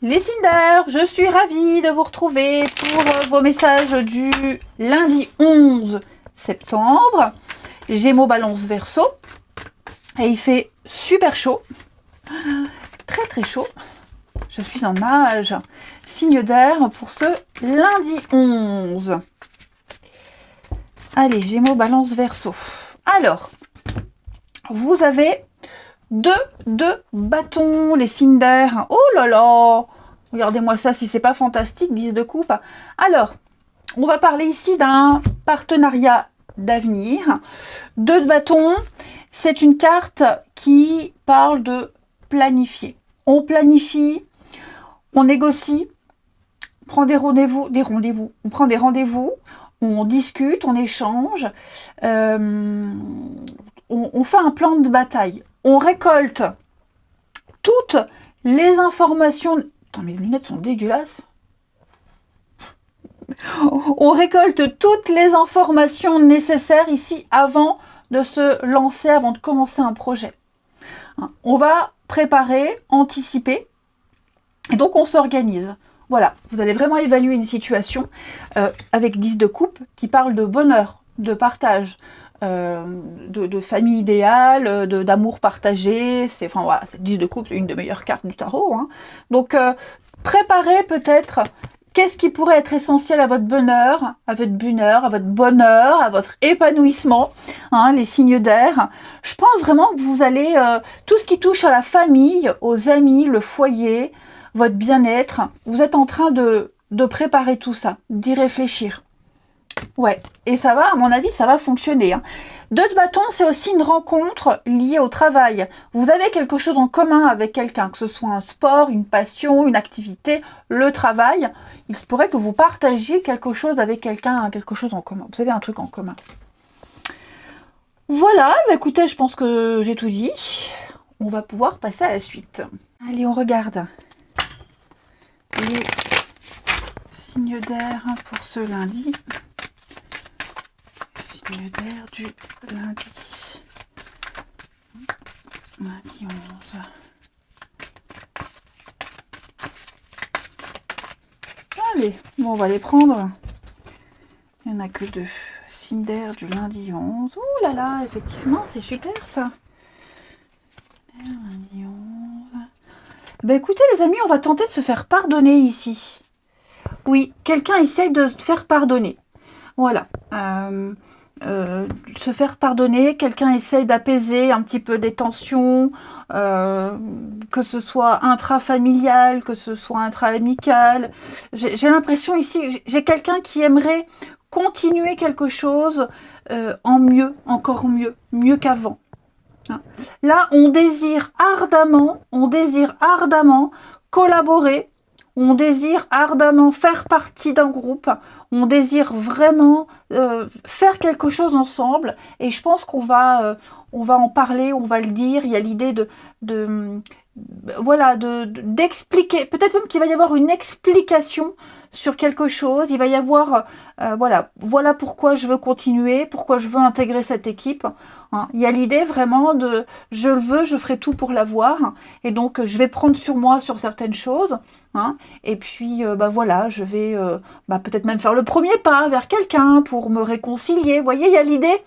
Les Cinder, je suis ravie de vous retrouver pour vos messages du lundi 11 septembre. Gémeaux, Balance, Verseau. Et il fait super chaud. Très très chaud. Je suis en Mage. Signe d'air pour ce lundi 11. Allez, Gémeaux, Balance, Verseau. Alors, vous avez deux bâtons, les signes d'air. Oh là là! Regardez-moi ça, si c'est pas fantastique, 10 de coupe. Alors, on va parler ici d'un partenariat d'avenir. 2 de bâton, c'est une carte qui parle de planifier. On planifie, on négocie, on prend on prend des rendez-vous, on discute, on échange, on fait un plan de bataille. On récolte toutes les informations. Attends, mes lunettes sont dégueulasses. On récolte toutes les informations nécessaires ici avant de se lancer, avant de commencer un projet. On va préparer, anticiper, et donc on s'organise. Voilà, vous allez vraiment évaluer une situation avec 10 de coupe qui parle de bonheur, de partage, de famille idéale, d'amour partagé. C'est, enfin voilà, cette 10 de coupe, c'est une des meilleures cartes du tarot. Hein. Donc, préparez peut-être qu'est-ce qui pourrait être essentiel à votre bonheur, à votre bonheur, à votre épanouissement, hein, les signes d'air. Je pense vraiment que vous allez, tout ce qui touche à la famille, aux amis, le foyer, votre bien-être, vous êtes en train de préparer tout ça, d'y réfléchir. Ouais, et ça va, à mon avis, ça va fonctionner. Hein. 2 de bâton, c'est aussi une rencontre liée au travail. Vous avez quelque chose en commun avec quelqu'un, que ce soit un sport, une passion, une activité, le travail. Il se pourrait que vous partagiez quelque chose avec quelqu'un, quelque chose en commun. Vous avez un truc en commun. Voilà, bah écoutez, je pense que j'ai tout dit. On va pouvoir passer à la suite. Allez, on regarde les signes d'air pour ce lundi. Signe d'air du lundi. Lundi 11. Allez, bon, on va les prendre. Il n'y en a que 2. Signe d'air du lundi 11. Ouh là là, effectivement, c'est super ça. Lundi 11. Ben écoutez les amis, on va tenter de se faire pardonner ici. Oui, quelqu'un essaye de se faire pardonner. Voilà. Se faire pardonner, quelqu'un essaye d'apaiser un petit peu des tensions, que ce soit intrafamilial, que ce soit intra-amical. J'ai l'impression ici, j'ai quelqu'un qui aimerait continuer quelque chose en mieux, encore mieux qu'avant. Là, on désire ardemment collaborer, on désire ardemment faire partie d'un groupe, on désire vraiment faire quelque chose ensemble, et je pense qu'on va, on va en parler, on va le dire. Il y a l'idée d'expliquer, peut-être même qu'il va y avoir une explication sur quelque chose, il va y avoir, voilà pourquoi je veux continuer, pourquoi je veux intégrer cette équipe. Hein. Il y a l'idée vraiment de, je le veux, je ferai tout pour l'avoir, et donc je vais prendre sur moi sur certaines choses, hein, et puis voilà, je vais peut-être même faire le premier pas vers quelqu'un pour me réconcilier. Vous voyez, il y a l'idée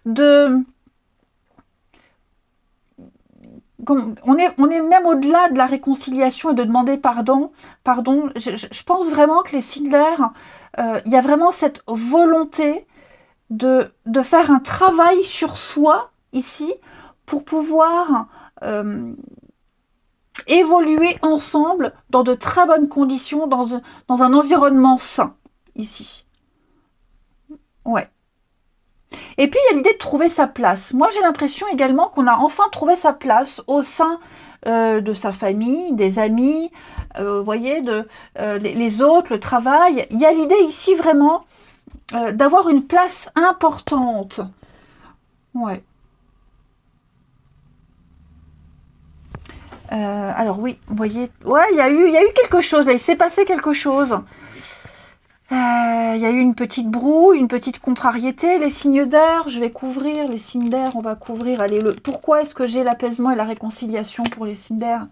de... On est même au-delà de la réconciliation et de demander pardon. Je pense vraiment que les signes d'air, il y a vraiment cette volonté de faire un travail sur soi ici pour pouvoir évoluer ensemble dans de très bonnes conditions, dans un environnement sain ici. Ouais. Et puis, il y a l'idée de trouver sa place. Moi, j'ai l'impression également qu'on a enfin trouvé sa place au sein de sa famille, des amis, vous voyez, les autres, le travail. Il y a l'idée ici vraiment d'avoir une place importante. Ouais. Alors oui, vous voyez, ouais, il y a eu quelque chose, là, il s'est passé quelque chose. Il y a eu une petite brouille, une petite contrariété. Les signes d'air, je vais couvrir. Les signes d'air, on va couvrir. Allez, pourquoi est-ce que j'ai l'apaisement et la réconciliation pour les signes d'air?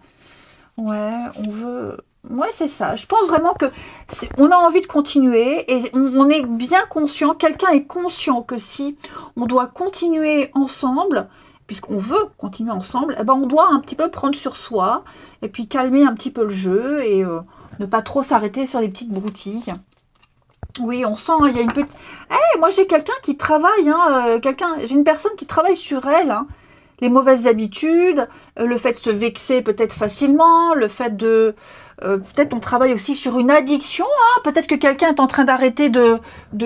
Ouais, on veut... Ouais, c'est ça. Je pense vraiment que on a envie de continuer et on est bien conscient, quelqu'un est conscient que si on doit continuer ensemble, puisqu'on veut continuer ensemble, eh ben on doit un petit peu prendre sur soi et puis calmer un petit peu le jeu et ne pas trop s'arrêter sur les petites broutilles. Oui, on sent, il y a une petite... moi j'ai quelqu'un qui travaille, j'ai une personne qui travaille sur elle, hein. Les mauvaises habitudes, le fait de se vexer peut-être facilement, le fait de... peut-être on travaille aussi sur une addiction, hein. Peut-être que quelqu'un est en train d'arrêter de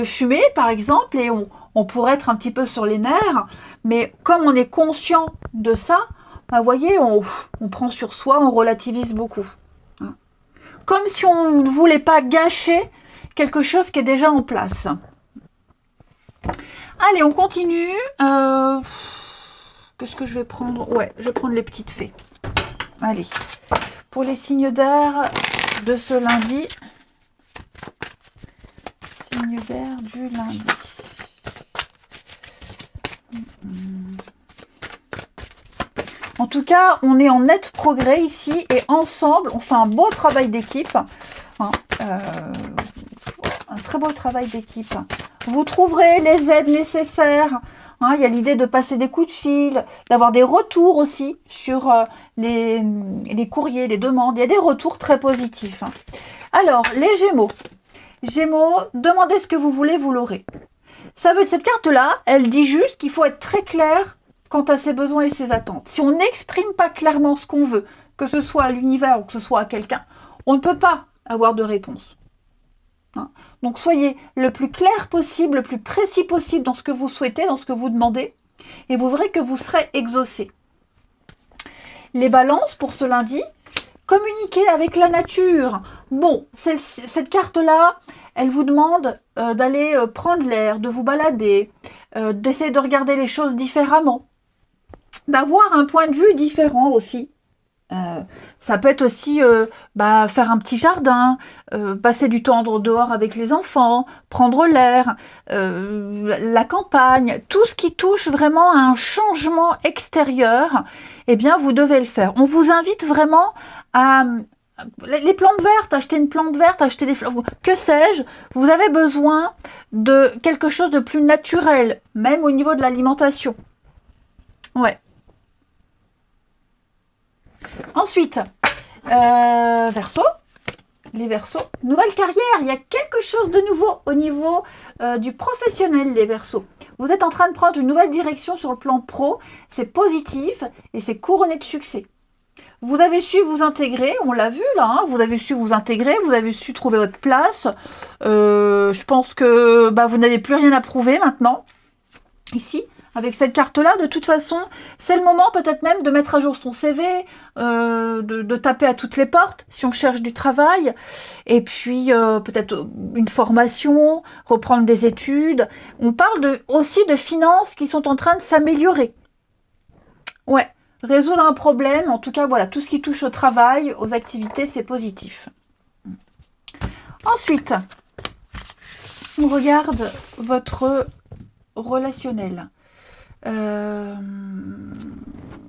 fumer, par exemple, et on pourrait être un petit peu sur les nerfs, mais comme on est conscient de ça, bah, vous voyez, on prend sur soi, on relativise beaucoup. Hein. Comme si on ne voulait pas gâcher quelque chose qui est déjà en place. Allez, on continue. Qu'est-ce que je vais prendre? Ouais, je vais prendre les petites fées. Allez, pour les signes d'air de ce lundi. Signes d'air du lundi. En tout cas, on est en net progrès ici et ensemble, on fait un beau travail d'équipe. Hein, un très beau travail d'équipe. Vous trouverez les aides nécessaires. Hein, il y a l'idée de passer des coups de fil, d'avoir des retours aussi sur les courriers, les demandes. Il y a des retours très positifs. Alors, les Gémeaux. Gémeaux, demandez ce que vous voulez, vous l'aurez. Ça veut dire cette carte-là, elle dit juste qu'il faut être très clair quant à ses besoins et ses attentes. Si on n'exprime pas clairement ce qu'on veut, que ce soit à l'univers ou que ce soit à quelqu'un, on ne peut pas avoir de réponse. Hein. Donc soyez le plus clair possible, le plus précis possible dans ce que vous souhaitez, dans ce que vous demandez, et vous verrez que vous serez exaucé. Les balances pour ce lundi, communiquer avec la nature. Bon, cette carte-là, elle vous demande d'aller prendre l'air, de vous balader, d'essayer de regarder les choses différemment, d'avoir un point de vue différent aussi. Ça peut être aussi faire un petit jardin, passer du temps dehors avec les enfants, prendre l'air, la campagne, tout ce qui touche vraiment à un changement extérieur, eh bien vous devez le faire. On vous invite vraiment à les plantes vertes, acheter une plante verte, acheter des fleurs, que sais-je, vous avez besoin de quelque chose de plus naturel, même au niveau de l'alimentation. Ouais. Ensuite, Verseau, les Verseaux, nouvelle carrière, il y a quelque chose de nouveau au niveau du professionnel, les Verseaux. Vous êtes en train de prendre une nouvelle direction sur le plan pro, c'est positif et c'est couronné de succès. Vous avez su vous intégrer, on l'a vu là, hein, vous avez su vous intégrer, vous avez su trouver votre place. Je pense que vous n'avez plus rien à prouver maintenant, ici. Avec cette carte-là, de toute façon, c'est le moment peut-être même de mettre à jour son CV, de taper à toutes les portes si on cherche du travail, et puis peut-être une formation, reprendre des études. On parle aussi de finances qui sont en train de s'améliorer. Ouais, résoudre un problème, en tout cas, voilà, tout ce qui touche au travail, aux activités, c'est positif. Ensuite, on regarde votre relationnel.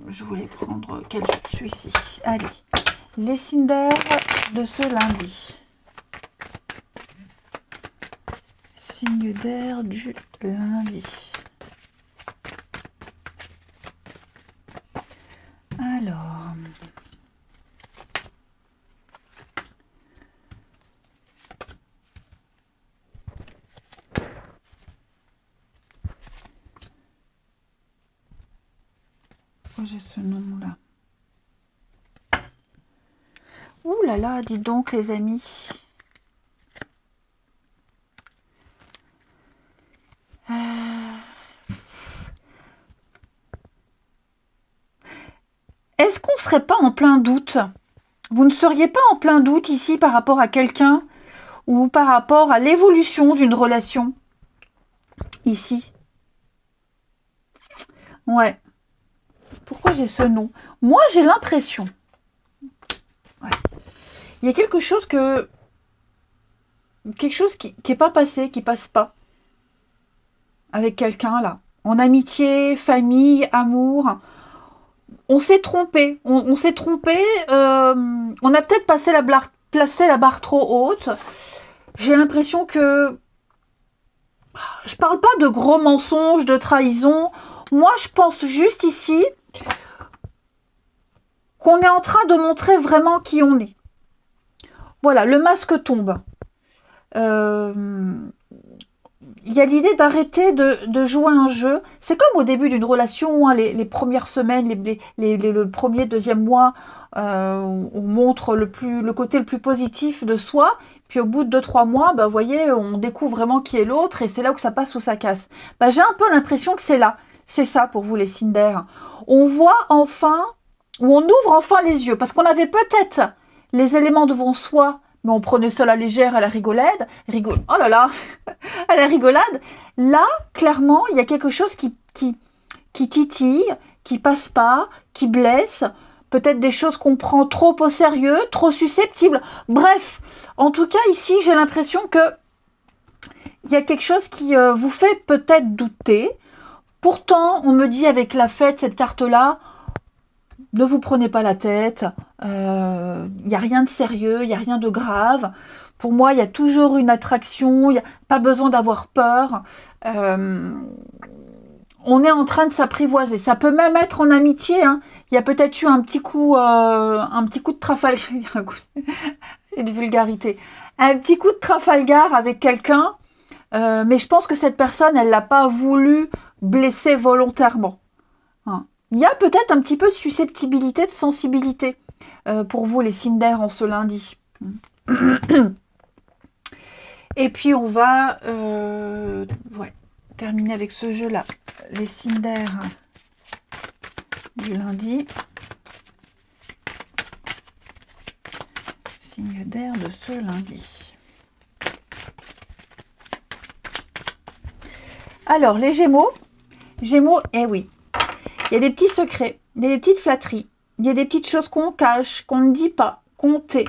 Je voulais prendre quel jour celui-ci. Allez, les signes d'air de ce lundi. Signe d'air du lundi. Alors, j'ai ce nom-là. Ouh là là, dites donc les amis. Est-ce qu'on ne serait pas en plein doute? Vous ne seriez pas en plein doute ici par rapport à quelqu'un ou par rapport à l'évolution d'une relation? Ici. Ouais. Pourquoi j'ai ce nom? Moi, j'ai l'impression. Ouais. Il y a quelque chose qui n'est pas passé, qui passe pas. Avec quelqu'un, là. En amitié, famille, amour. On s'est trompé. On s'est trompé. On a peut-être passé la barre placer la barre trop haute. J'ai l'impression que... Je parle pas de gros mensonges, de trahison. Moi, je pense juste ici qu'on est en train de montrer vraiment qui on est. Voilà, le masque tombe. Il y a l'idée d'arrêter de jouer un jeu. C'est comme au début d'une relation, hein, les premières semaines, le premier, deuxième mois, on montre le côté le plus positif de soi. Puis au bout de 2-3 mois, vous voyez, on découvre vraiment qui est l'autre et c'est là où ça passe ou ça casse. J'ai un peu l'impression que c'est là. C'est ça pour vous les signes d'air. On voit enfin, ou on ouvre enfin les yeux. Parce qu'on avait peut-être les éléments devant soi, mais on prenait ça à la légère, à la rigolade. Oh là là, à la rigolade. Là, clairement, il y a quelque chose qui titille, qui passe pas, qui blesse. Peut-être des choses qu'on prend trop au sérieux, trop susceptibles. Bref, en tout cas, ici, j'ai l'impression que il y a quelque chose qui vous fait peut-être douter. Pourtant, on me dit avec la fête, cette carte-là, ne vous prenez pas la tête, il n'y a rien de sérieux, il n'y a rien de grave. Pour moi, il y a toujours une attraction, il n'y a pas besoin d'avoir peur. On est en train de s'apprivoiser. Ça peut même être en amitié. Hein. Il y a peut-être eu un petit coup de Trafalgar, et de vulgarité. Un petit coup de Trafalgar avec quelqu'un, mais je pense que cette personne, elle l'a pas voulu blesser volontairement. Hein. Il y a peut-être un petit peu de susceptibilité, de sensibilité pour vous, les signes d'air, en ce lundi. Et puis, on va terminer avec ce jeu-là. Les signes d'air du lundi. Signes d'air de ce lundi. Alors, les Gémeaux. Gémeaux, eh oui. Il y a des petits secrets, il y a des petites flatteries, il y a des petites choses qu'on cache, qu'on ne dit pas, qu'on tait.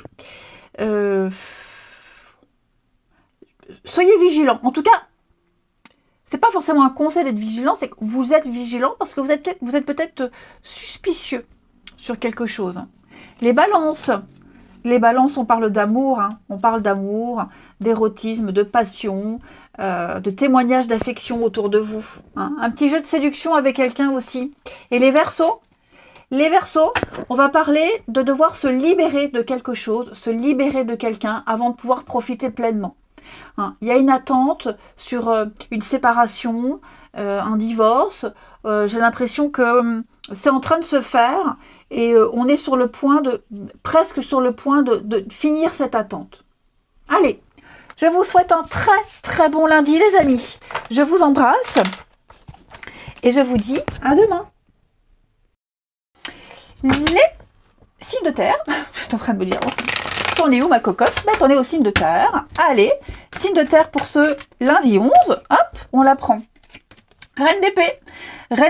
Soyez vigilants. En tout cas, c'est pas forcément un conseil d'être vigilant, c'est que vous êtes vigilant parce que vous êtes peut-être suspicieux sur quelque chose. Les balances, on parle d'amour, hein. On parle d'amour, d'érotisme, de passion, de témoignage d'affection autour de vous. Hein. Un petit jeu de séduction avec quelqu'un aussi. Et les Verseaux, on va parler de devoir se libérer de quelque chose, se libérer de quelqu'un avant de pouvoir profiter pleinement. Hein. Il y a une attente sur une séparation, un divorce. J'ai l'impression que c'est en train de se faire et on est sur le point presque sur le point de finir cette attente. Allez, je vous souhaite un très très bon lundi les amis. Je vous embrasse et je vous dis à demain. Les signes de terre, je suis en train de me dire, t'en es où ma cocotte? T'en es au signe de terre. Allez, signe de terre pour ce lundi 11, hop, on la prend. Reine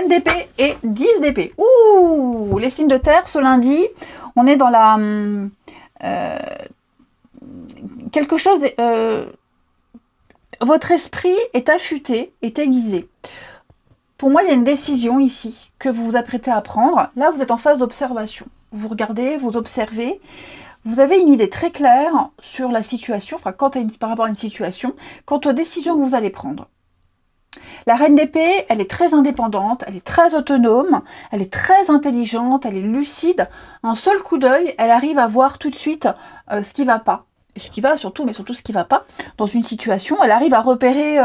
d'épée et 10 d'épée. Ouh, les signes de terre, ce lundi, on est dans la... quelque chose... votre esprit est affûté, est aiguisé. Pour moi, il y a une décision ici que vous vous apprêtez à prendre. Là, vous êtes en phase d'observation. Vous regardez, vous observez. Vous avez une idée très claire sur la situation, enfin, par rapport à une situation, quant aux décisions que vous allez prendre. La reine d'épée, elle est très indépendante, elle est très autonome, elle est très intelligente, elle est lucide. Un seul coup d'œil, elle arrive à voir tout de suite ce qui ne va pas. Ce qui va surtout, mais surtout ce qui ne va pas dans une situation. Elle arrive à repérer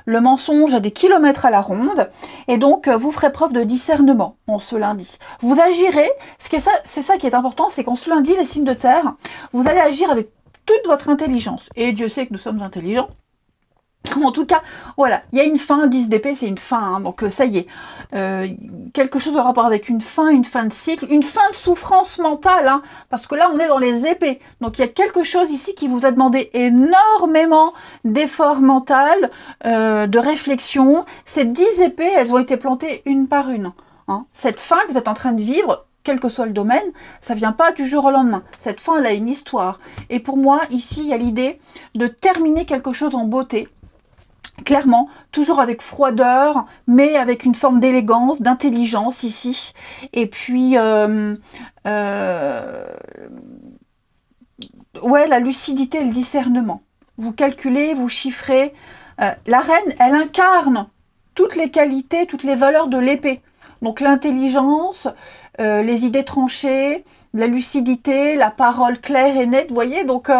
le mensonge à des kilomètres à la ronde. Et donc, vous ferez preuve de discernement en ce lundi. Vous agirez, c'est ça qui est important, c'est qu'en ce lundi, les signes de terre, vous allez agir avec toute votre intelligence. Et Dieu sait que nous sommes intelligents. En tout cas, voilà, il y a une fin, 10 d'épée, c'est une fin, hein, donc ça y est. Quelque chose de rapport avec une fin de cycle, une fin de souffrance mentale, hein, parce que là, on est dans les épées. Donc, il y a quelque chose ici qui vous a demandé énormément d'efforts mental, de réflexion. Ces 10 épées, elles ont été plantées une par une. Hein. Cette fin que vous êtes en train de vivre, quel que soit le domaine, ça ne vient pas du jour au lendemain. Cette fin, elle a une histoire. Et pour moi, ici, il y a l'idée de terminer quelque chose en beauté. Clairement, toujours avec froideur, mais avec une forme d'élégance, d'intelligence ici. Et puis, ouais, la lucidité et le discernement. Vous calculez, vous chiffrez. La reine, elle incarne toutes les qualités, toutes les valeurs de l'épée. Donc l'intelligence, les idées tranchées, la lucidité, la parole claire et nette, vous voyez. Donc,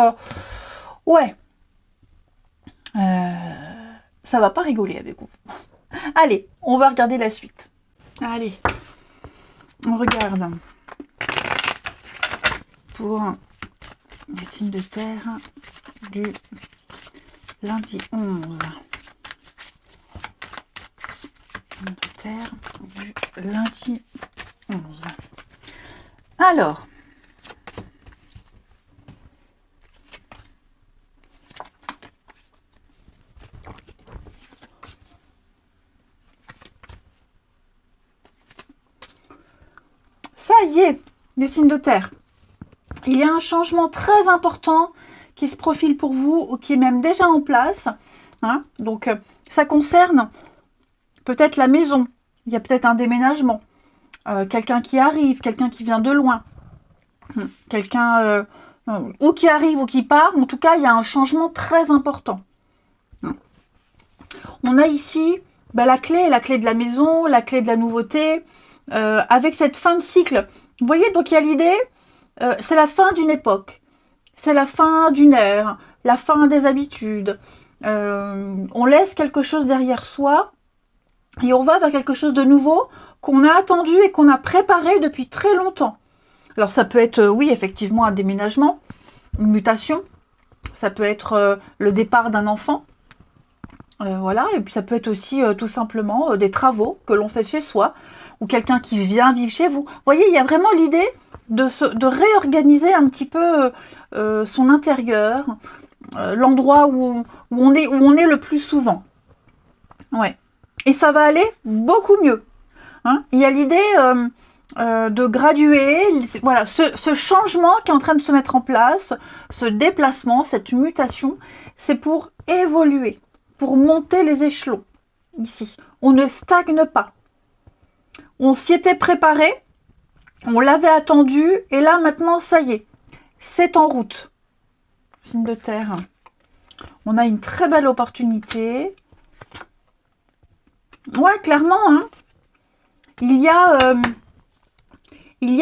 ouais, ça va pas rigoler avec vous. Allez, on va regarder la suite. Allez, on regarde pour les signes de terre du lundi 11. De terre du lundi 11. Alors, ça y est, les signes de terre. Il y a un changement très important qui se profile pour vous ou qui est même déjà en place. Hein. Donc, ça concerne peut-être la maison. Il y a peut-être un déménagement. Quelqu'un qui arrive, quelqu'un qui vient de loin. Quelqu'un ou qui arrive ou qui part. En tout cas, il y a un changement très important. On a ici la clé de la maison, la clé de la nouveauté. Avec cette fin de cycle. Vous voyez, donc il y a l'idée, c'est la fin d'une époque. C'est la fin d'une ère, la fin des habitudes. On laisse quelque chose derrière soi et on va vers quelque chose de nouveau qu'on a attendu et qu'on a préparé depuis très longtemps. Alors ça peut être, oui, effectivement, un déménagement, une mutation. Ça peut être le départ d'un enfant. Voilà, et puis ça peut être aussi tout simplement des travaux que l'on fait chez soi ou quelqu'un qui vient vivre chez vous. Vous voyez, il y a vraiment l'idée de réorganiser un petit peu son intérieur, l'endroit où on est le plus souvent. Ouais. Et ça va aller beaucoup mieux. Hein. Il y a l'idée de graduer, voilà, ce changement qui est en train de se mettre en place, ce déplacement, cette mutation, c'est pour évoluer, pour monter les échelons. Ici, on ne stagne pas. On s'y était préparé, on l'avait attendu, et là maintenant, ça y est, c'est en route. Signe de terre. On a une très belle opportunité. Ouais, clairement, hein. Il y a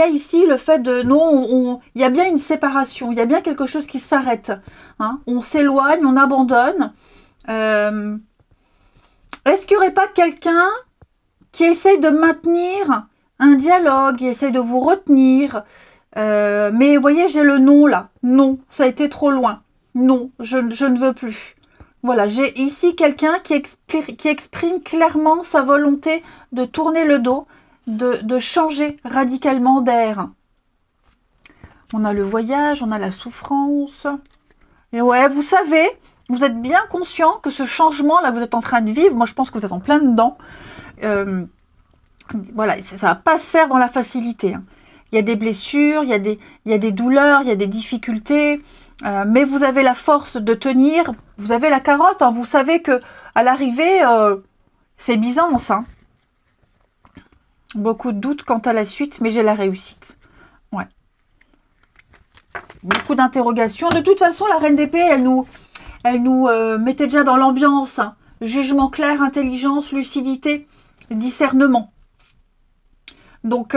ici le fait de... Non, il y a bien une séparation, il y a bien quelque chose qui s'arrête. Hein. On s'éloigne, on abandonne. Est-ce qu'il n'y aurait pas quelqu'un qui essaye de maintenir un dialogue, qui essaye de vous retenir mais vous voyez, j'ai le non là. Non, ça a été trop loin. Non, je ne veux plus. Voilà, j'ai ici quelqu'un qui exprime clairement sa volonté de tourner le dos, de changer radicalement d'air. On a le voyage, on a la souffrance. Et ouais, vous savez, vous êtes bien conscient que ce changement-là que vous êtes en train de vivre, moi je pense que vous êtes en plein dedans, voilà, ça ne va pas se faire dans la facilité. Hein. Il y a des blessures, il y a des douleurs, il y a des difficultés, mais vous avez la force de tenir, vous avez la carotte, hein, vous savez que à l'arrivée, c'est Byzance. Hein. Beaucoup de doutes quant à la suite, mais j'ai la réussite. Ouais. Beaucoup d'interrogations. De toute façon, la Reine d'épée, elle nous mettait déjà dans l'ambiance. Hein. Jugement clair, intelligence, lucidité, discernement. Donc,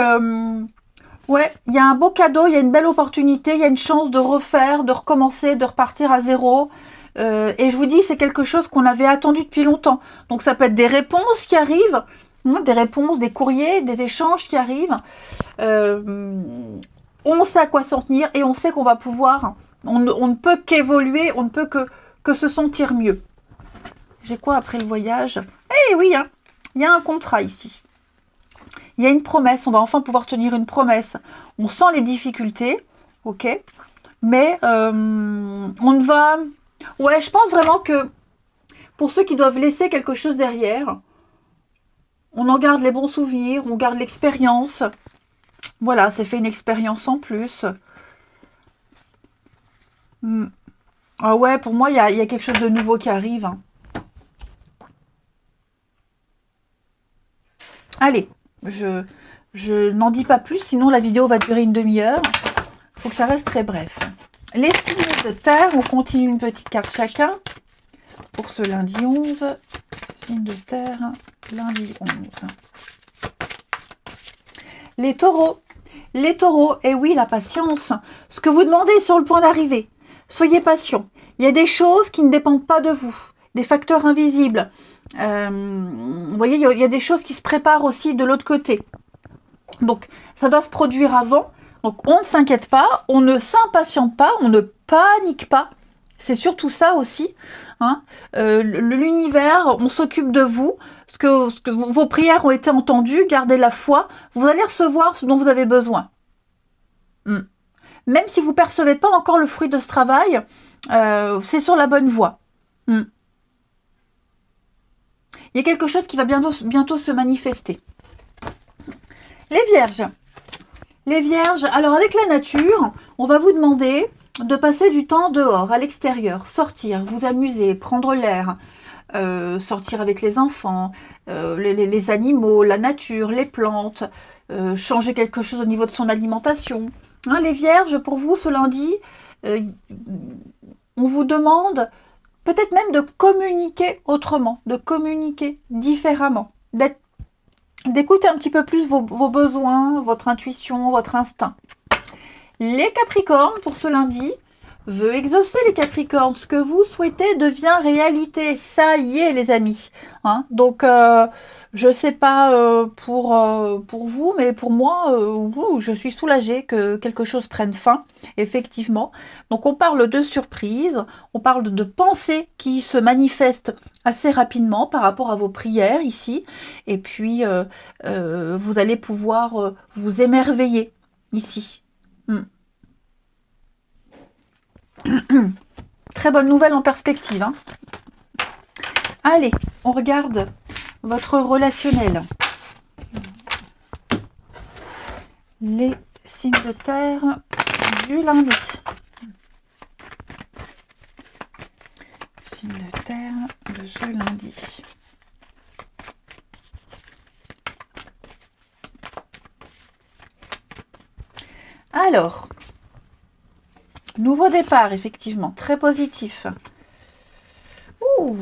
ouais, il y a un beau cadeau, il y a une belle opportunité, il y a une chance de refaire, de recommencer, de repartir à zéro. Et je vous dis, c'est quelque chose qu'on avait attendu depuis longtemps. Donc, ça peut être des réponses qui arrivent, des réponses, des courriers, des échanges qui arrivent. On sait à quoi s'en tenir et on sait qu'on va pouvoir, on ne peut qu'évoluer, on ne peut que se sentir mieux. J'ai quoi après le voyage? Eh oui, hein, il y a un contrat ici. Il y a une promesse, on va enfin pouvoir tenir une promesse. On sent les difficultés, ok, mais on ne va... Ouais, je pense vraiment que pour ceux qui doivent laisser quelque chose derrière, on en garde les bons souvenirs, on garde l'expérience. Voilà, ça fait une expérience en plus. Ah ouais, pour moi, il y a quelque chose de nouveau qui arrive. Hein. Allez, je n'en dis pas plus, sinon la vidéo va durer une demi-heure. Il faut que ça reste très bref. Les signes de terre, on continue une petite carte chacun. Pour ce lundi 11, signe de terre, lundi 11. Les taureaux, et oui, la patience. Ce que vous demandez est sur le point d'arriver. Soyez patient. Il y a des choses qui ne dépendent pas de vous, des facteurs invisibles. Vous voyez, il y a des choses qui se préparent aussi de l'autre côté. Donc, ça doit se produire avant. Donc, on ne s'inquiète pas, on ne s'impatiente pas, on ne panique pas. C'est surtout ça aussi. Hein. L'univers, on s'occupe de vous. Ce que vos prières ont été entendues, gardez la foi. Vous allez recevoir ce dont vous avez besoin. Même si vous ne percevez pas encore le fruit de ce travail, c'est sur la bonne voie. Il y a quelque chose qui va bientôt se manifester. Les vierges. Les vierges, alors avec la nature, on va vous demander de passer du temps dehors, à l'extérieur, sortir, vous amuser, prendre l'air, sortir avec les enfants, les animaux, la nature, les plantes, changer quelque chose au niveau de son alimentation. Hein, les vierges, pour vous, ce lundi, on vous demande peut-être même de communiquer autrement, de communiquer différemment, d'écouter un petit peu plus vos besoins, votre intuition, votre instinct. Les Capricornes, pour ce lundi, veut exaucer les Capricornes. Ce que vous souhaitez devient réalité. Ça y est, les amis. Hein, donc, je ne sais pas pour vous, mais pour moi, je suis soulagée que quelque chose prenne fin, effectivement. Donc, on parle de surprise, on parle de pensées qui se manifestent assez rapidement par rapport à vos prières ici. Et puis, vous allez pouvoir vous émerveiller ici. Très bonne nouvelle en perspective. Hein. Allez, on regarde votre relationnel. Les signes de terre du lundi. Signes de terre de ce lundi. Alors, nouveau départ, effectivement, très positif. Ouh.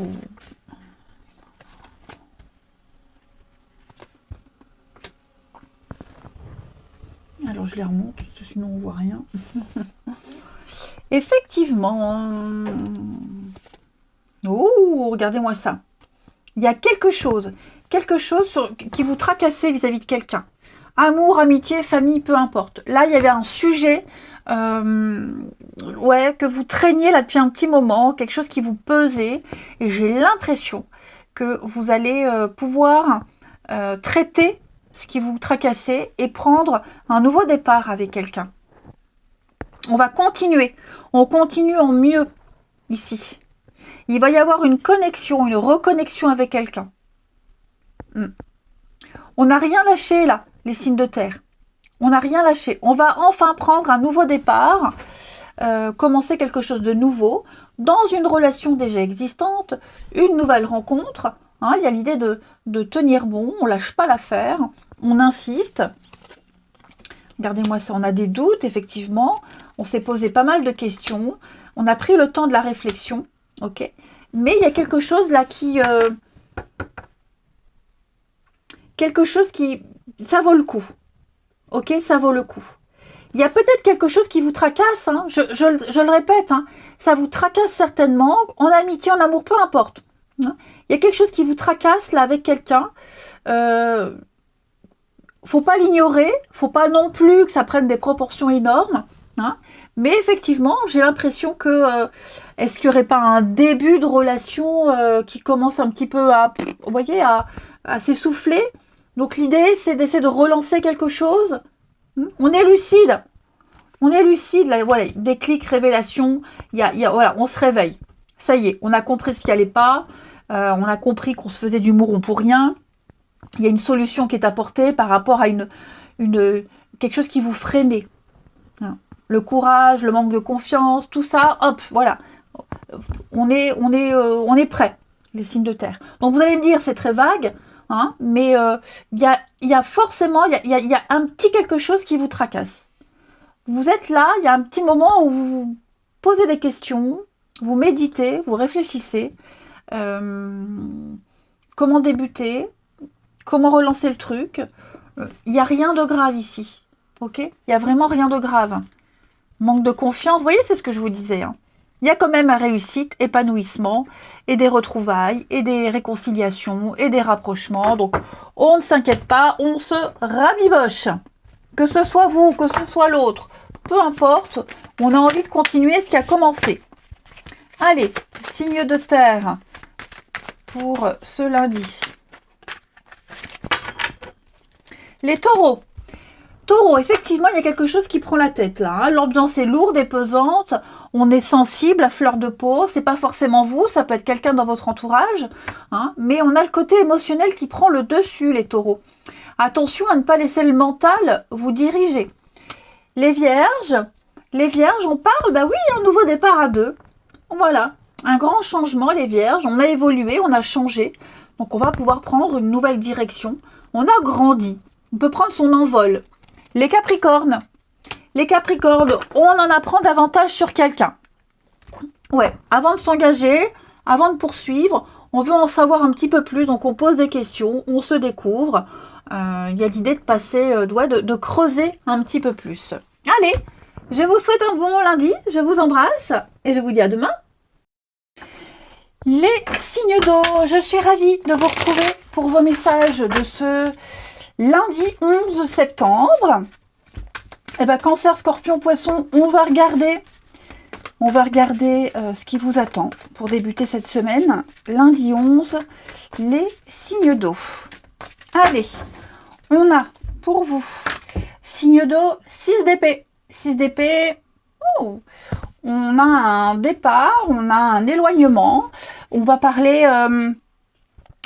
Alors, je les remonte, sinon on voit rien. Effectivement. Oh, regardez-moi ça. Il y a quelque chose qui vous tracassait vis-à-vis de quelqu'un. Amour, amitié, famille, peu importe. Là, il y avait un sujet que vous traîniez là depuis un petit moment, quelque chose qui vous pesait, et j'ai l'impression que vous allez pouvoir traiter ce qui vous tracassait et prendre un nouveau départ avec quelqu'un. On va continuer, on continue en mieux ici. Il va y avoir une connexion, une reconnexion avec quelqu'un. On n'a rien lâché là, les signes de terre. On n'a rien lâché. On va enfin prendre un nouveau départ, commencer quelque chose de nouveau, dans une relation déjà existante, une nouvelle rencontre. Hein, il y a l'idée de tenir bon, on ne lâche pas l'affaire, on insiste. Regardez-moi ça, on a des doutes, effectivement. On s'est posé pas mal de questions. On a pris le temps de la réflexion. Ok. Mais il y a quelque chose là qui... ça vaut le coup. Ok, ça vaut le coup. Il y a peut-être quelque chose qui vous tracasse, hein, je le répète, hein, ça vous tracasse certainement, en amitié, en amour, peu importe. Hein. Il y a quelque chose qui vous tracasse là avec quelqu'un. Faut pas l'ignorer, faut pas non plus que ça prenne des proportions énormes. Hein. Mais effectivement, j'ai l'impression que est-ce qu'il n'y aurait pas un début de relation qui commence un petit peu à, vous voyez, à s'essouffler. Donc l'idée, c'est d'essayer de relancer quelque chose. On est lucide. On est lucide. Là, voilà, déclic, révélation. Voilà, on se réveille. Ça y est, on a compris ce qui n'allait pas. On a compris qu'on se faisait du mouron pour rien. Il y a une solution qui est apportée par rapport à quelque chose qui vous freinait. Le courage, le manque de confiance, tout ça, hop, voilà. On est prêt, les signes de terre. Donc vous allez me dire, c'est très vague. Hein, mais il y a forcément il y a un petit quelque chose qui vous tracasse. Vous êtes là, il y a un petit moment où posez des questions, vous méditez, vous réfléchissez. Comment débuter? Comment relancer le truc? Il n'y a rien de grave ici. Ok? Il n'y a vraiment rien de grave. Manque de confiance. Vous voyez, c'est ce que je vous disais. Hein. Il y a quand même une réussite, épanouissement, et des retrouvailles, et des réconciliations, et des rapprochements. Donc, on ne s'inquiète pas, on se rabiboche. Que ce soit vous, que ce soit l'autre, peu importe, on a envie de continuer ce qui a commencé. Allez, signe de terre pour ce lundi. Les taureaux. Taureau, effectivement, il y a quelque chose qui prend la tête là. Hein. L'ambiance est lourde et pesante. On est sensible à fleur de peau. C'est pas forcément vous, ça peut être quelqu'un dans votre entourage. Hein. Mais on a le côté émotionnel qui prend le dessus, les taureaux. Attention à ne pas laisser le mental vous diriger. Les vierges, on parle, bah oui, un nouveau départ à deux. Voilà, un grand changement, les vierges. On a évolué, on a changé. Donc on va pouvoir prendre une nouvelle direction. On a grandi. On peut prendre son envol. Les capricornes, on en apprend davantage sur quelqu'un. Ouais, avant de s'engager, avant de poursuivre, on veut en savoir un petit peu plus, donc on pose des questions, on se découvre. Il y a l'idée de passer, de creuser un petit peu plus. Allez, je vous souhaite un bon lundi, je vous embrasse et je vous dis à demain. Les signes d'eau, je suis ravie de vous retrouver pour vos messages de ce lundi 11 septembre. Eh ben, Cancer, Scorpion, Poisson, on va regarder ce qui vous attend pour débuter cette semaine. Lundi 11, les signes d'eau. Allez, on a pour vous, signe d'eau, 6 d'épée. 6 d'épée, oh, on a un départ, on a un éloignement. On va parler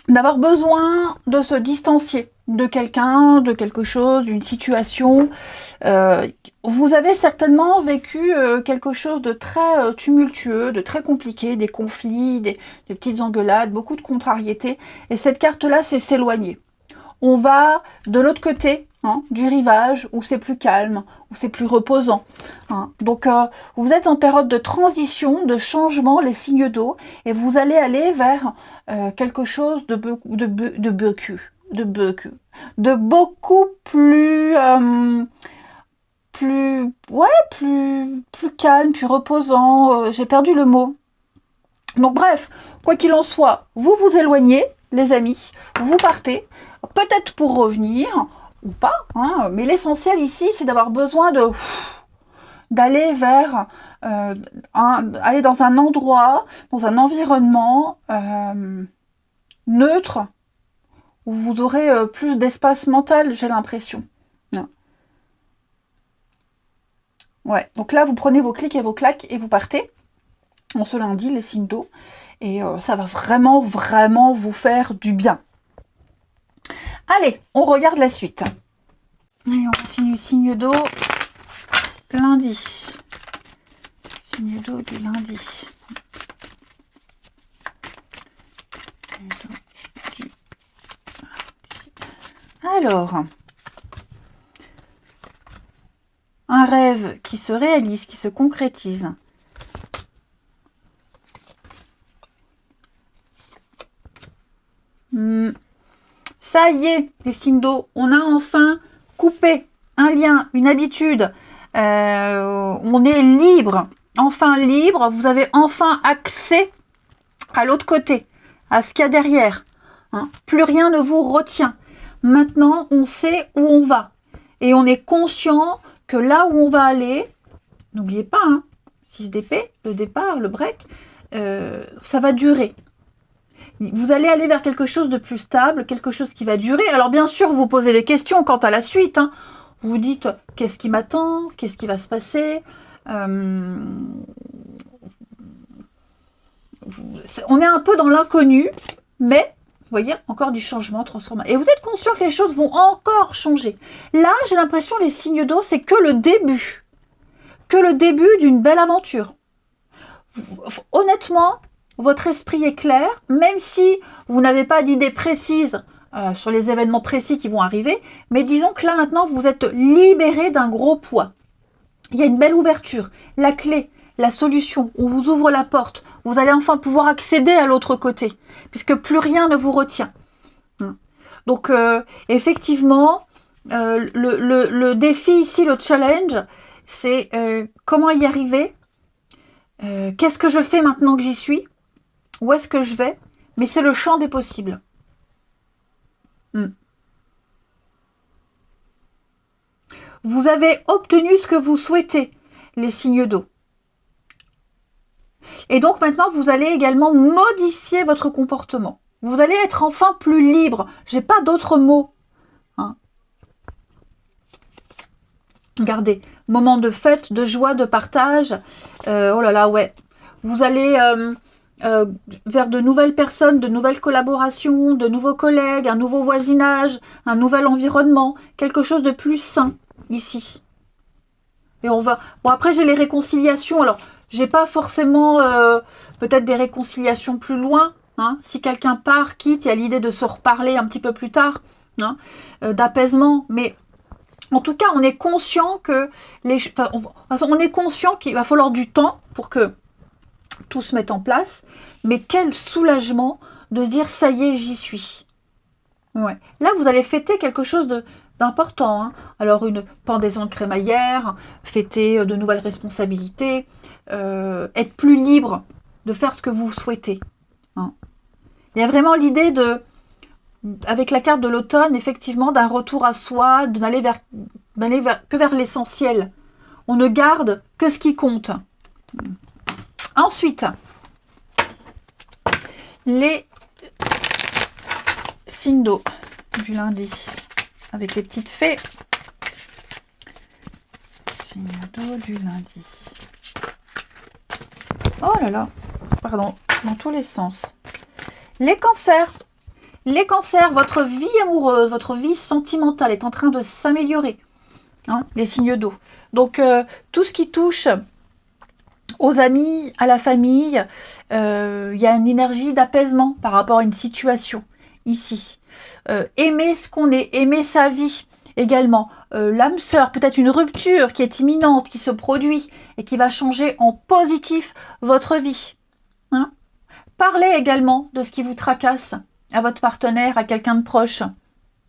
d'avoir besoin de se distancier de quelqu'un, de quelque chose, d'une situation. Vous avez certainement vécu quelque chose de très tumultueux, de très compliqué, des conflits, des petites engueulades, beaucoup de contrariétés. Et cette carte-là, c'est s'éloigner. On va de l'autre côté du rivage, où c'est plus calme, où c'est plus reposant. Hein. Donc, vous êtes en période de transition, de changement, les signes d'eau, et vous allez aller vers quelque chose de beaucoup plus calme, plus reposant. J'ai perdu le mot. Donc bref, quoi qu'il en soit, vous vous éloignez, les amis, vous partez, peut-être pour revenir ou pas, hein, mais l'essentiel ici, c'est d'avoir besoin d'aller vers aller dans un endroit, dans un environnement neutre, où vous aurez plus d'espace mental, j'ai l'impression. Ouais, donc là, vous prenez vos clics et vos claques et vous partez. On se lundi, les signes d'eau. Et ça va vraiment, vraiment vous faire du bien. Allez, on regarde la suite. Allez, on continue. Signe d'eau, lundi. Signe d'eau du lundi. Signe d'eau du lundi. Alors, un rêve qui se réalise, qui se concrétise. Ça y est, les signes d'eau, on a enfin coupé un lien, une habitude. On est libre, enfin libre. Vous avez enfin accès à l'autre côté, à ce qu'il y a derrière. Hein. Plus rien ne vous retient. Maintenant, on sait où on va. Et on est conscient que là où on va aller, n'oubliez pas, 6 d'épée, le départ, le break, ça va durer. Vous allez aller vers quelque chose de plus stable, quelque chose qui va durer. Alors bien sûr, vous posez des questions quant à la suite. Vous vous dites, qu'est-ce qui m'attend? Qu'est-ce qui va se passer? On est un peu dans l'inconnu, mais vous voyez, encore du changement, transformation. Et vous êtes conscient que les choses vont encore changer. Là, j'ai l'impression, les signes d'eau, c'est que le début. Que le début d'une belle aventure. Honnêtement, votre esprit est clair, même si vous n'avez pas d'idée précise sur les événements précis qui vont arriver, mais disons que là maintenant, vous êtes libéré d'un gros poids. Il y a une belle ouverture. La clé la solution, on vous ouvre la porte, vous allez enfin pouvoir accéder à l'autre côté, puisque plus rien ne vous retient. Donc, effectivement, le défi ici, le challenge, c'est comment y arriver, qu'est-ce que je fais maintenant que j'y suis, où est-ce que je vais, mais c'est le champ des possibles. Vous avez obtenu ce que vous souhaitez, les signes d'eau. Et donc maintenant, vous allez également modifier votre comportement. Vous allez être enfin plus libre. J'ai pas d'autres mots. Regardez, moment de fête, de joie, de partage. Oh là là, ouais. Vous allez vers de nouvelles personnes, de nouvelles collaborations, de nouveaux collègues, un nouveau voisinage, un nouvel environnement, quelque chose de plus sain ici. Et on va... Bon, après, j'ai les réconciliations. Alors, j'ai pas forcément peut-être des réconciliations plus loin. Si quelqu'un part, quitte, il y a l'idée de se reparler un petit peu plus tard, d'apaisement. Mais en tout cas, on est conscient que on est conscient qu'il va falloir du temps pour que tout se mette en place. Mais quel soulagement de dire ça y est, j'y suis. Ouais. Là, vous allez fêter quelque chose d'important. Alors, une pendaison de crémaillère, fêter de nouvelles responsabilités, être plus libre de faire ce que vous souhaitez. Il y a vraiment l'idée avec la carte de l'automne, effectivement, d'un retour à soi, d'aller que vers l'essentiel. On ne garde que ce qui compte. Ensuite, les signes d'eau du lundi, avec les petites fées. Signes d'eau du lundi. Oh là là, pardon, dans tous les sens. Les cancers. Les cancers, votre vie amoureuse, votre vie sentimentale est en train de s'améliorer. Les signes d'eau. Donc, tout ce qui touche aux amis, à la famille, il y a une énergie d'apaisement par rapport à une situation ici. Aimer ce qu'on est, aimer sa vie également. L'âme sœur, peut-être une rupture qui est imminente, qui se produit et qui va changer en positif votre vie. Parlez également de ce qui vous tracasse à votre partenaire, à quelqu'un de proche.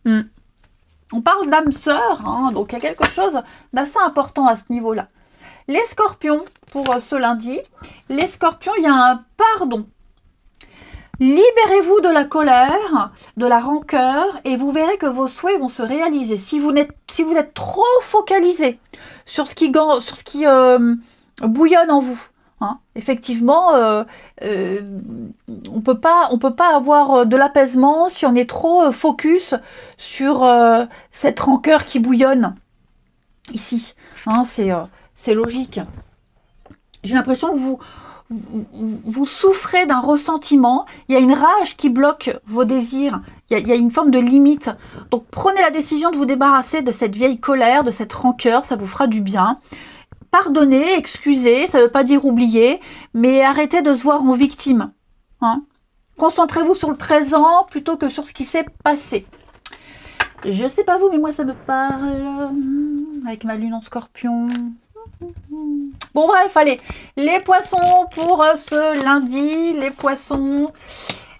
On parle d'âme sœur, donc il y a quelque chose d'assez important à ce niveau-là. Les scorpions, pour ce lundi, les scorpions, il y a un pardon. Libérez-vous de la colère, de la rancœur, et vous verrez que vos souhaits vont se réaliser. Si vous êtes trop focalisé sur ce qui bouillonne en vous, effectivement, on peut pas avoir de l'apaisement si on est trop focus sur cette rancœur qui bouillonne ici. C'est logique. J'ai l'impression que vous souffrez d'un ressentiment. Il y a une rage qui bloque vos désirs. Il y a une forme de limite. Donc prenez la décision de vous débarrasser de cette vieille colère, de cette rancœur. Ça vous fera du bien. Pardonnez, excusez, ça ne veut pas dire oublier, mais arrêtez de se voir en victime. Concentrez-vous sur le présent plutôt que sur ce qui s'est passé. Je ne sais pas vous, mais moi ça me parle. Avec ma lune en scorpion. Bon bref, allez. Les poissons pour ce lundi. Les poissons.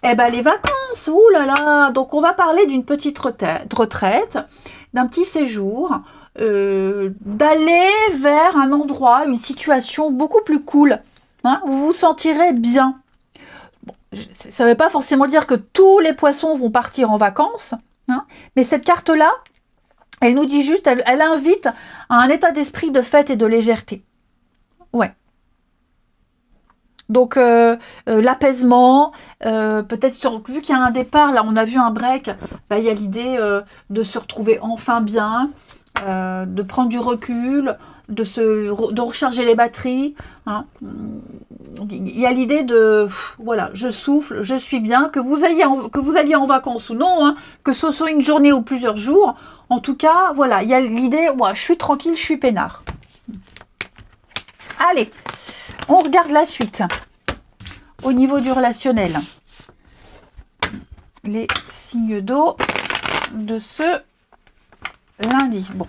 Les vacances. Ouh là là. Donc on va parler d'une petite retraite, d'un petit séjour. D'aller vers un endroit, une situation beaucoup plus cool, où vous vous sentirez bien. Bon, ça ne veut pas forcément dire que tous les poissons vont partir en vacances, mais cette carte-là, elle nous dit juste, elle invite à un état d'esprit de fête et de légèreté. Ouais. Donc, l'apaisement, peut-être vu qu'il y a un départ, là on a vu un break, il y a l'idée de se retrouver enfin bien, de prendre du recul, de recharger les batteries. Il y a l'idée de, voilà, je souffle, je suis bien, que vous alliez en vacances ou non, que ce soit une journée ou plusieurs jours. En tout cas, voilà, il y a l'idée, je suis tranquille, je suis peinard. Allez, on regarde la suite. Au niveau du relationnel, les signes d'eau de ce lundi. Bon.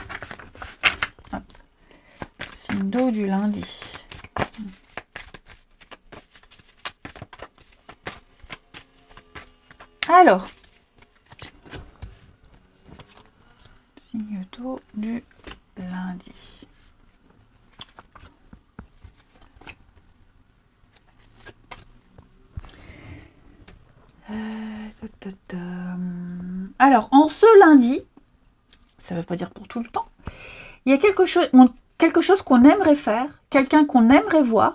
Signe d'eau du lundi. Alors, signe d'eau du lundi. Alors, en ce lundi, ça ne veut pas dire pour tout le temps, il y a quelque chose qu'on aimerait faire, quelqu'un qu'on aimerait voir,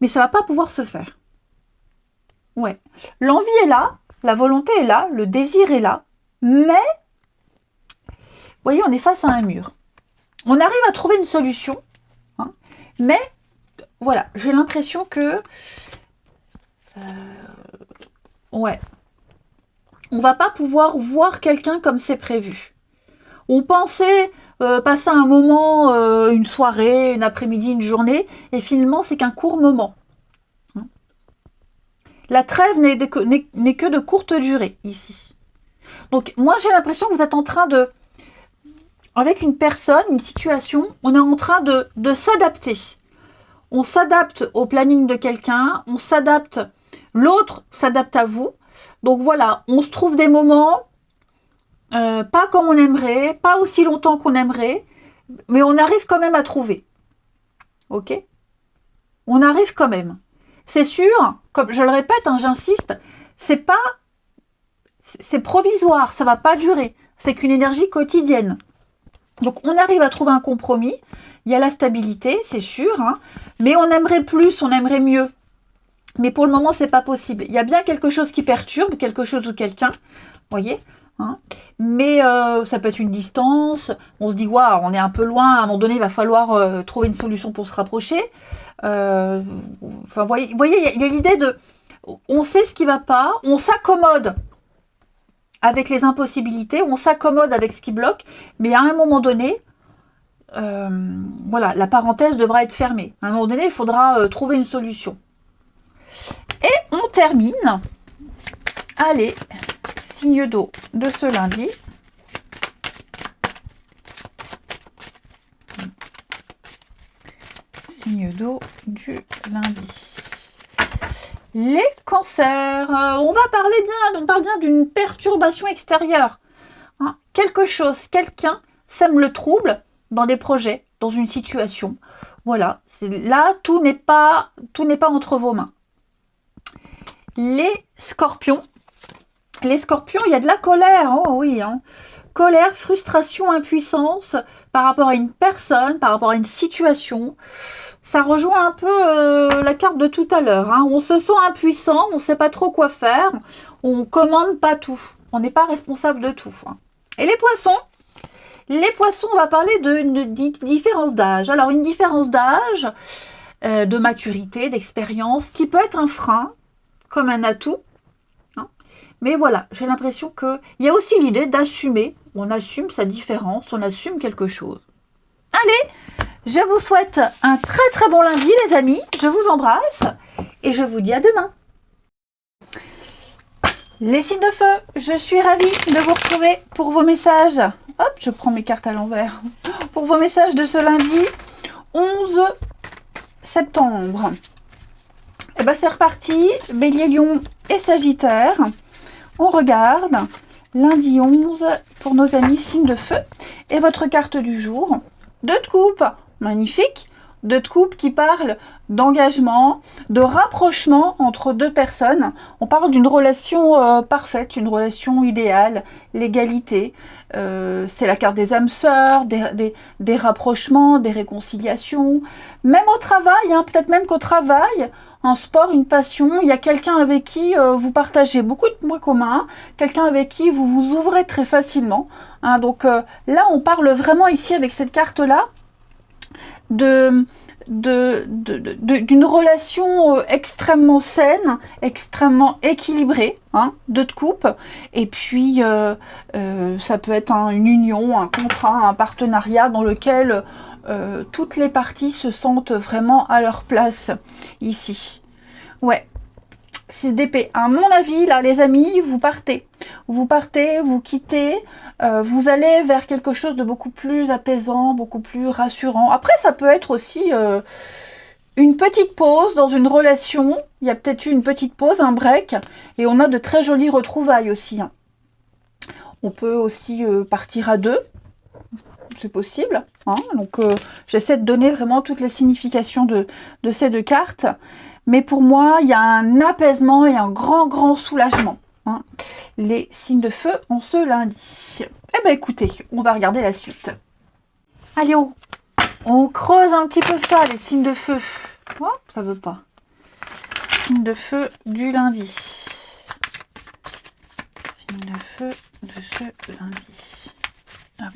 mais ça ne va pas pouvoir se faire. Ouais, l'envie est là, la volonté est là, le désir est là, mais, vous voyez, on est face à un mur. On arrive à trouver une solution, hein, mais, voilà, j'ai l'impression que, ouais, on va pas pouvoir voir quelqu'un comme c'est prévu. On pensait passer un moment, une soirée, une après-midi, une journée, et finalement, c'est qu'un court moment. La trêve n'est que de courte durée, ici. Donc, moi, j'ai l'impression que vous êtes en train de, avec une personne, une situation, on est en train de s'adapter. On s'adapte au planning de quelqu'un, on s'adapte, l'autre s'adapte à vous. Donc voilà, on se trouve des moments, pas comme on aimerait, pas aussi longtemps qu'on aimerait, mais on arrive quand même à trouver. Ok? On arrive quand même. C'est sûr, comme je le répète, hein, j'insiste, c'est provisoire, ça va pas durer. C'est qu'une énergie quotidienne. Donc on arrive à trouver un compromis. Il y a la stabilité, c'est sûr, hein, mais on aimerait plus, on aimerait mieux. Mais pour le moment, c'est pas possible. Il y a bien quelque chose qui perturbe, quelque chose ou quelqu'un, vous voyez, hein, mais ça peut être une distance. On se dit, waouh, on est un peu loin. À un moment donné, il va falloir trouver une solution pour se rapprocher. Enfin, vous voyez, il y a l'idée de, on sait ce qui va pas, on s'accommode avec les impossibilités, on s'accommode avec ce qui bloque, mais à un moment donné, voilà, la parenthèse devra être fermée. À un moment donné, il faudra trouver une solution. Et on termine. Allez, signe d'eau de ce lundi. Signe d'eau du lundi. Les cancers. On parle bien d'une perturbation extérieure. Hein, quelque chose, quelqu'un sème le trouble dans des projets, dans une situation. Voilà. Là, tout n'est pas entre vos mains. Les scorpions. Les scorpions, il y a de la colère. Oh oui, hein. Colère, frustration, impuissance par rapport à une personne, par rapport à une situation. Ça rejoint un peu la carte de tout à l'heure. Hein. On se sent impuissant, on ne sait pas trop quoi faire. On ne commande pas tout. On n'est pas responsable de tout. Hein. Et les poissons, on va parler d'une différence d'âge. Alors, une différence d'âge, de maturité, d'expérience, qui peut être un frein, comme un atout. Hein. Mais voilà, j'ai l'impression qu'il y a aussi l'idée d'assumer. On assume sa différence, on assume quelque chose. Allez, je vous souhaite un très très bon lundi les amis. Je vous embrasse et je vous dis à demain. Les signes de feu, je suis ravie de vous retrouver pour vos messages. Hop, je prends mes cartes à l'envers. Pour vos messages de ce lundi 11 septembre. Et bien c'est reparti, Bélier, Lion et Sagittaire. On regarde lundi 11 pour nos amis signes de feu. Et votre carte du jour, 2 de coupe, magnifique. 2 de coupe qui parle d'engagement, de rapprochement entre deux personnes. On parle d'une relation parfaite, une relation idéale, l'égalité. C'est la carte des âmes sœurs, des rapprochements, des réconciliations. Même au travail, hein, peut-être même qu'au travail, en sport, une passion, il y a quelqu'un avec qui vous partagez beaucoup de points communs, quelqu'un avec qui vous vous ouvrez très facilement. Hein, donc là, on parle vraiment ici avec cette carte-là d'une relation extrêmement saine, extrêmement équilibrée, hein, 2 de coupe, et puis ça peut être une union, un contrat, un partenariat dans lequel toutes les parties se sentent vraiment à leur place ici. Ouais. 6 d'épée. À mon avis, là, les amis, vous partez, vous quittez, vous allez vers quelque chose de beaucoup plus apaisant, beaucoup plus rassurant. Après, ça peut être aussi une petite pause dans une relation, il y a peut-être eu une petite pause, un break, et on a de très jolies retrouvailles aussi. Hein. On peut aussi partir à deux, c'est possible. Hein. Donc j'essaie de donner vraiment toutes les significations de ces deux cartes. Mais pour moi, il y a un apaisement et un grand soulagement. Hein. Les signes de feu en ce lundi. Eh bien écoutez, on va regarder la suite. Allez, on creuse un petit peu ça, les signes de feu. Oh, ça veut pas. Signes de feu du lundi. Signes de feu de ce lundi. Hop.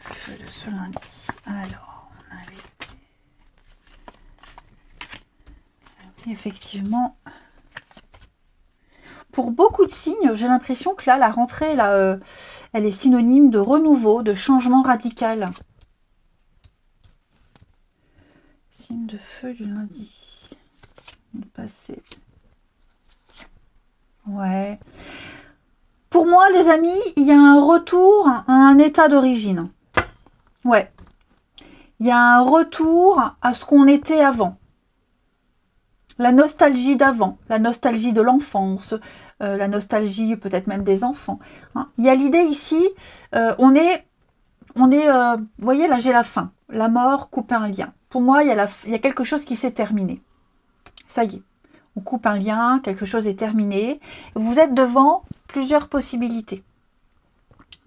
Le feu de ce lundi. Alors, on avait... Effectivement... Pour beaucoup de signes, j'ai l'impression que là, la rentrée, là, elle est synonyme de renouveau, de changement radical. Signe de feu du lundi. Le passé. Ouais. Pour moi, les amis, il y a un retour à un état d'origine. Ouais. Il y a un retour à ce qu'on était avant. La nostalgie d'avant, la nostalgie de l'enfance, la nostalgie peut-être même des enfants. Hein. Il y a l'idée ici, on est vous voyez là j'ai la fin, la mort coupe un lien. Pour moi, il y a quelque chose qui s'est terminé. Ça y est, on coupe un lien, quelque chose est terminé. Vous êtes devant plusieurs possibilités.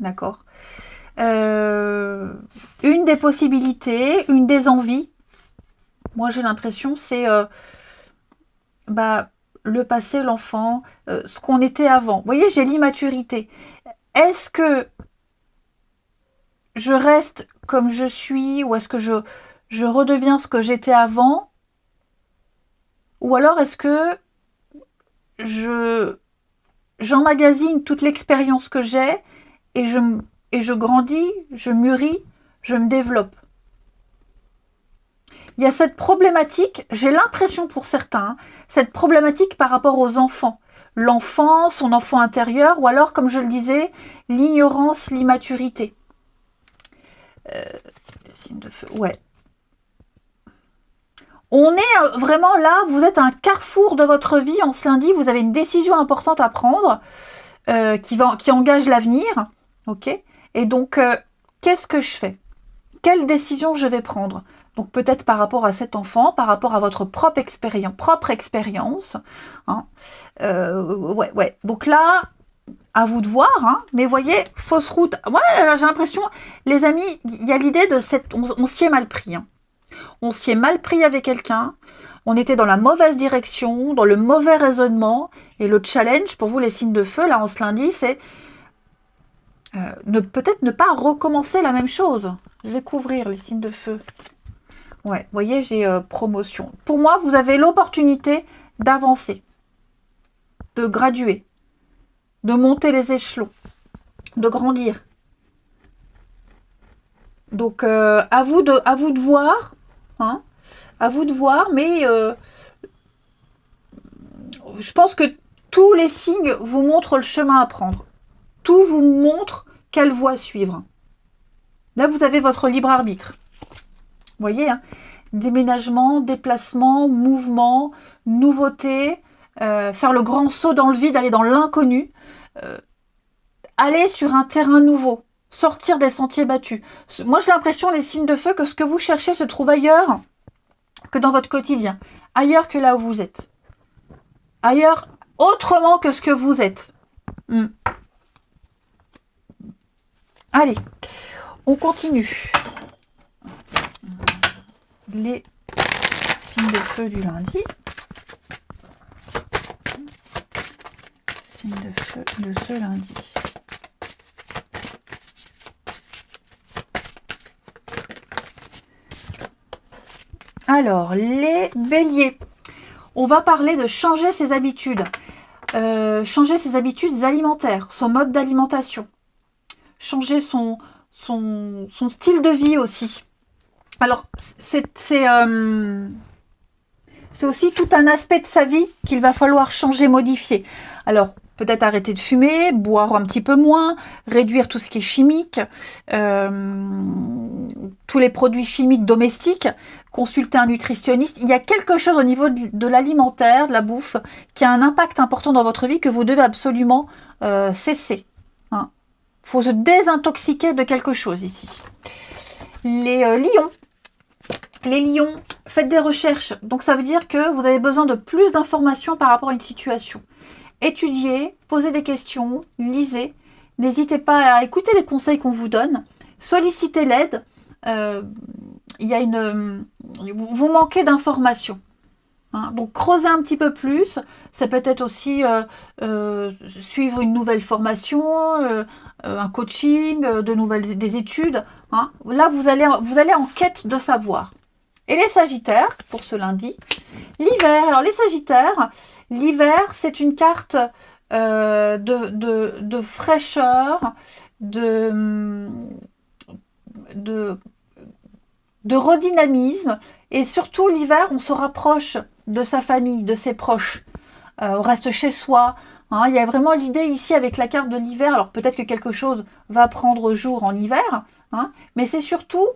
D'accord. Une des possibilités, une des envies, moi j'ai l'impression c'est... le passé, l'enfant, ce qu'on était avant. Vous voyez, j'ai l'immaturité. Est-ce que je reste comme je suis ou est-ce que je redeviens ce que j'étais avant? Ou alors est-ce que j'emmagasine toute l'expérience que j'ai et je grandis, je mûris, je me développe? Il y a cette problématique, j'ai l'impression pour certains, cette problématique par rapport aux enfants. L'enfant, son enfant intérieur, ou alors, comme je le disais, l'ignorance, l'immaturité. Signe de feu, ouais. On est vraiment là, vous êtes à un carrefour de votre vie en ce lundi, vous avez une décision importante à prendre qui engage l'avenir. Ok. Et donc, qu'est-ce que je fais? Quelle décision je vais prendre? Donc peut-être par rapport à cet enfant, par rapport à votre propre expérience. Hein. Ouais. Donc là, à vous de voir. Hein. Mais voyez, fausse route. Ouais, j'ai l'impression, les amis, il y a l'idée de cette... On s'y est mal pris. Hein. On s'y est mal pris avec quelqu'un. On était dans la mauvaise direction, dans le mauvais raisonnement. Et le challenge, pour vous, les signes de feu, là, en ce lundi, c'est peut-être ne pas recommencer la même chose. Je vais couvrir les signes de feu. Ouais, vous voyez, j'ai promotion. Pour moi, vous avez l'opportunité d'avancer, de graduer, de monter les échelons, de grandir. Donc, à vous de voir, hein, à vous de voir, mais je pense que tous les signes vous montrent le chemin à prendre. Tout vous montre quelle voie suivre. Là, vous avez votre libre arbitre. Vous voyez, hein, déménagement, déplacement, mouvement, nouveauté, faire le grand saut dans le vide, aller dans l'inconnu, aller sur un terrain nouveau, sortir des sentiers battus. Moi, j'ai l'impression, les signes de feu, que ce que vous cherchez se trouve ailleurs que dans votre quotidien, ailleurs que là où vous êtes, ailleurs, autrement que ce que vous êtes. Allez, on continue. Les signes de feu du lundi. Signes de feu de ce lundi. Alors, les béliers. On va parler de changer ses habitudes. Changer ses habitudes alimentaires, son mode d'alimentation. Changer son style de vie aussi. Alors, c'est aussi tout un aspect de sa vie qu'il va falloir changer, modifier. Alors, peut-être arrêter de fumer, boire un petit peu moins, réduire tout ce qui est chimique, tous les produits chimiques domestiques, consulter un nutritionniste. Il y a quelque chose au niveau de l'alimentaire, de la bouffe, qui a un impact important dans votre vie que vous devez absolument cesser. Il faut se désintoxiquer de quelque chose ici. Les lions. Les lions, faites des recherches. Donc ça veut dire que vous avez besoin de plus d'informations par rapport à une situation. Étudiez, posez des questions, lisez. N'hésitez pas à écouter les conseils qu'on vous donne. Sollicitez l'aide. Vous manquez d'informations. Donc creusez un petit peu plus. Ça peut être aussi suivre une nouvelle formation, un coaching, des études. Là, vous allez en quête de savoir. Et les Sagittaires, pour ce lundi. L'hiver. Alors les Sagittaires, l'hiver, c'est une carte de fraîcheur, de redynamisme. Et surtout, l'hiver, on se rapproche de sa famille, de ses proches. On reste chez soi. Il y a vraiment l'idée ici avec la carte de l'hiver. Alors peut-être que quelque chose va prendre jour en hiver. Mais c'est surtout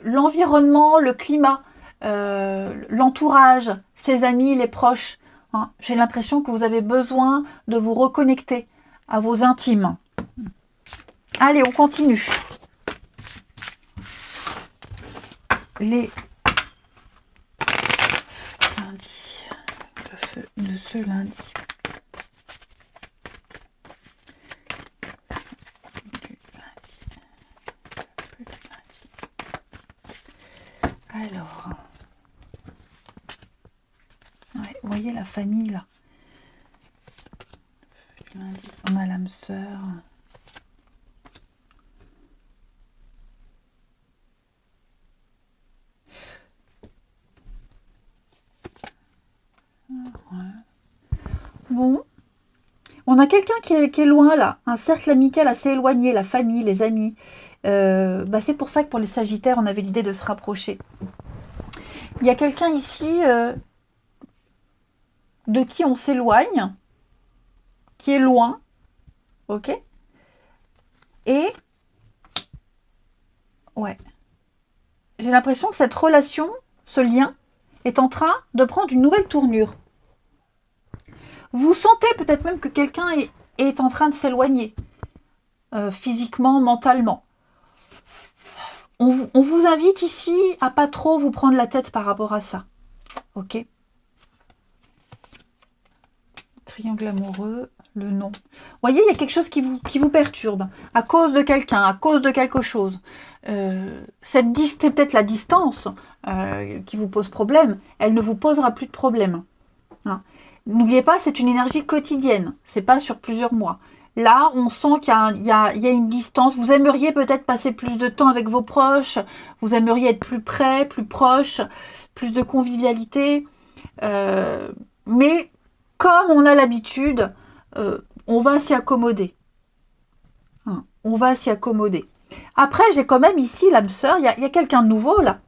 l'environnement, le climat, l'entourage, ses amis, les proches. J'ai l'impression que vous avez besoin de vous reconnecter à vos intimes. Allez, on continue. Les lundis, le feu de ce lundi. Alors, ouais, vous voyez la famille là. On a l'âme sœur. Bon, on a quelqu'un qui est loin là, un cercle amical assez éloigné, la famille, les amis. C'est pour ça que pour les Sagittaires, on avait l'idée de se rapprocher. Il y a quelqu'un ici de qui on s'éloigne, qui est loin, ok? Et ouais, j'ai l'impression que cette relation, ce lien, est en train de prendre une nouvelle tournure. Vous sentez peut-être même que quelqu'un est en train de s'éloigner, physiquement, mentalement. On vous invite ici à pas trop vous prendre la tête par rapport à ça. Ok? Triangle amoureux, le non. Vous voyez, il y a quelque chose qui vous perturbe à cause de quelqu'un, à cause de quelque chose. C'est peut-être la distance qui vous pose problème. Elle ne vous posera plus de problème. N'oubliez pas, c'est une énergie quotidienne. C'est pas sur plusieurs mois. Là, on sent qu'il y a une distance. Vous aimeriez peut-être passer plus de temps avec vos proches. Vous aimeriez être plus près, plus proche, plus de convivialité. Mais comme on a l'habitude, on va s'y accommoder. On va s'y accommoder. Après, j'ai quand même ici l'âme sœur. Il y a quelqu'un de nouveau là.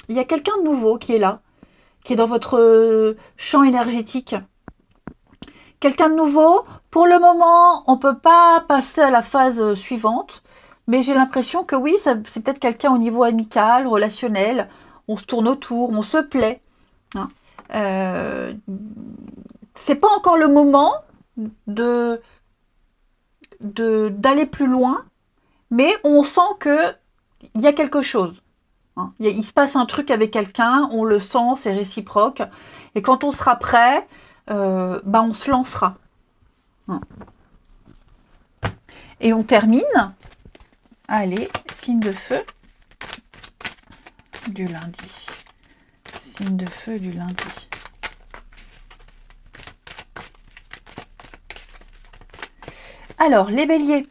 Il y a quelqu'un de nouveau qui est là, qui est dans votre champ énergétique. Quelqu'un de nouveau. Pour le moment, on ne peut pas passer à la phase suivante, mais j'ai l'impression que oui, c'est peut-être quelqu'un au niveau amical, relationnel. On se tourne autour, on se plaît. C'est pas encore le moment d'aller plus loin, mais on sent qu'il y a quelque chose. Il se passe un truc avec quelqu'un, on le sent, c'est réciproque. Et quand on sera prêt, on se lancera. Et on termine. Allez, signe de feu du lundi. Signe de feu du lundi. Alors, les béliers.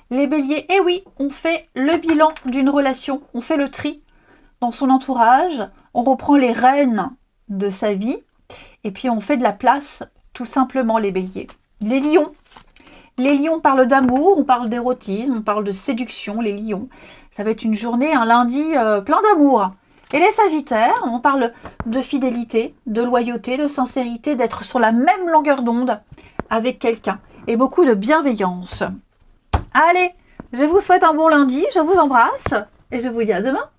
Les béliers, eh oui, on fait le bilan d'une relation. On fait le tri dans son entourage. On reprend les rênes de sa vie. Et puis, on fait de la place, tout simplement, les béliers. Les lions. Les lions parlent d'amour, on parle d'érotisme, on parle de séduction, les lions. Ça va être une journée, un lundi plein d'amour. Et les Sagittaires, on parle de fidélité, de loyauté, de sincérité, d'être sur la même longueur d'onde avec quelqu'un et beaucoup de bienveillance. Allez, je vous souhaite un bon lundi, je vous embrasse et je vous dis à demain.